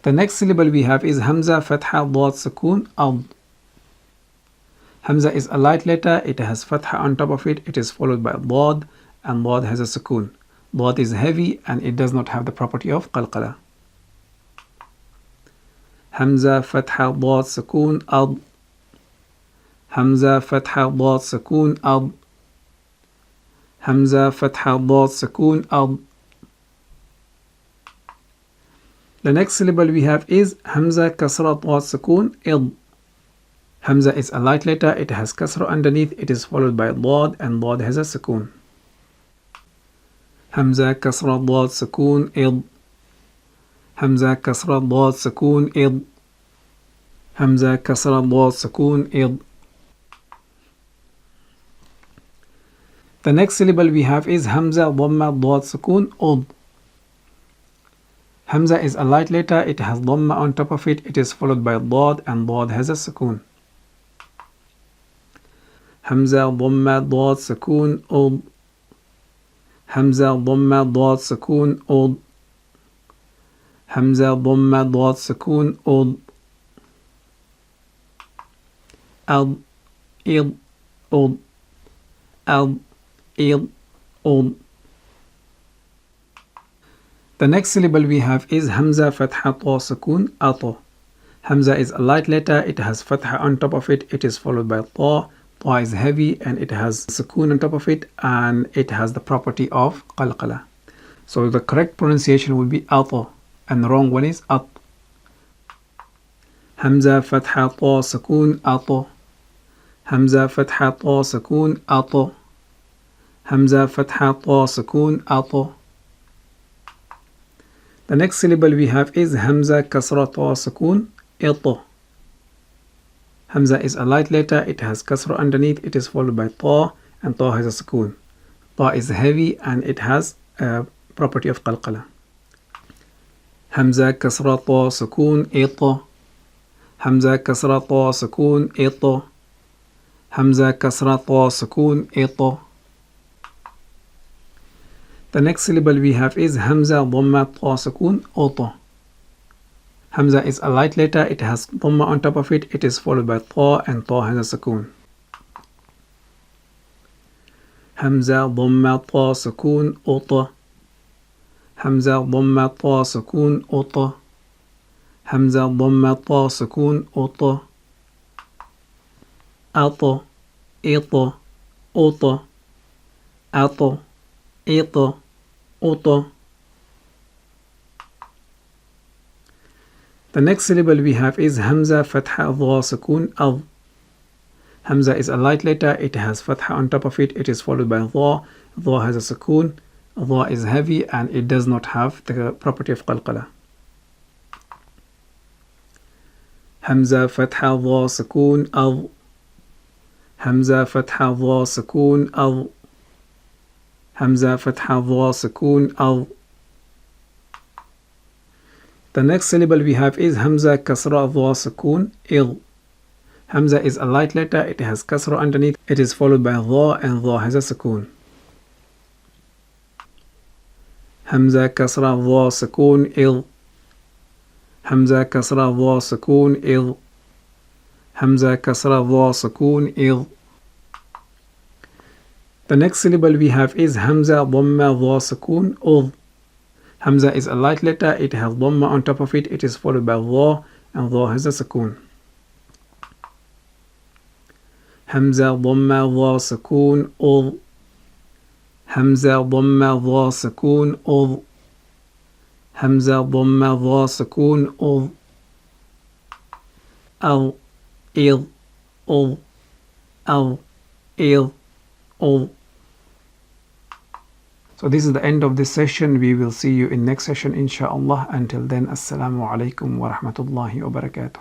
The next syllable we have is Hamza, Fatha, Dad, Sukoon, Ad. Hamza is a light letter, it has Fatha on top of it, it is followed by Dad, and Dad has a Sukoon. Dad is heavy and it does not have the property of Qalqala. Hamza, Fatha, Dad, Sukoon, Ad. Hamza, Fatha, Dad, Sukoon, Ad. Hamza, Fatha, Dad, Sukoon, Ad. The next syllable we have is Hamza, Kasra, Dad, Sukoon, Id. Hamza is a light letter, it has Kasra underneath, it is followed by Dad, and Dad has a Sukoon. Hamza, Kasra, Dad, Sukoon, Id. Hamza, Kasra, Dad, Sukoon, Id. Hamza, Kasra, Dad, Sukoon, Id. The next syllable we have is Hamza, Dhamma, Dad, Sukoon, Ud. Hamza is a light letter, it has Dhamma on top of it, it is followed by Dad, and Dad has a Sukoon. Hamza, Dhamma, Dad, Sukoon, Ud. Hamza, Dhamma, Dad, Sukoon, Ud. Hamza, Dhamma, Dad, Sukoon, Ud. Ad, Id, Ud. Ad, Id, Ud. The next syllable we have is Hamza, Fatha, Ta, Sukoon, Ata. Hamza is a light letter, it has Fatha on top of it, it is followed by Ta. Ta is heavy and it has Sukoon on top of it, and it has the property of Qalqala. So the correct pronunciation will be Ata, and the wrong one is At. Hamza, Fatha, Ta, Sukoon, Ata. Hamza, Fatha, Ta, Sukoon, Ata. Hamza, Fatha, Ta, Sukoon, Ata. The next syllable we have is Hamza, Kasra, Ta, Sukoon, Ita. Hamza is a light letter, it has Kasra underneath, it is followed by Ta, and Ta has a Sukoon. Ta is heavy and it has a property of Qalqala. Hamza, Kasra, Ta, Sukoon, Ita. Hamza, Kasra, Ta, Sukoon, Ita. Hamza, Kasra, Ta, Sukoon, Ita. The next syllable we have is Hamza, Dhamma, Ta, Sukoon, Ata. Hamza is a light letter, it has Dhamma on top of it, it is followed by Ta, and Ta has a Sukoon. Hamza, Dhamma, Ta, Sukoon, Ata. Hamza, Dhamma, Ta, Sukoon, Ata. Hamza, Dhamma, Ta, Sukoon, Ata. Ata, Ita, Ata. Ata, Ita, Ata. The next syllable we have is Hamza, Fatha, Dha, Sukoon, Ad. Hamza is a light letter, it has Fatha on top of it, it is followed by Dha. Dha has a Sukoon. Dha is heavy and it does not have the property of Qalqala. Hamza, Fatha, Dha, Sukoon, Ad. Hamza, Fatha, Dha, Sukoon, Ad. Hamza, Fatha, Dha, Sukoon, Ad. The next syllable we have is Hamza, Kasra, Dha, Sukoon, Id. Hamza is a light letter, it has Kasra underneath, it is followed by Dha, and Dha has a Sukoon. Hamza, Kasra, Dha, Sukoon, Id. Hamza, Kasra, Dha, Sukoon, Id. Hamza, Kasra, Dha, Sukoon, Id. The next syllable we have is Hamza, Dhamma, Dha, Sukoon, Ud. Hamza is a light letter, it has Dhamma on top of it, it is followed by Dha, and Dha has a Sukoon. Hamza, Dhamma, Dha, Sukoon, Ud. Hamza, Dhamma, Dha, Sukoon, Ud. Hamza, Dhamma, Dha, Sukoon, Ud. Al, Id, Ud. Al, Id, Ud. So this is the end of this session. We will see you in next session inshallah. Until then, assalamu alaikum wa rahmatullahi wa barakatuh.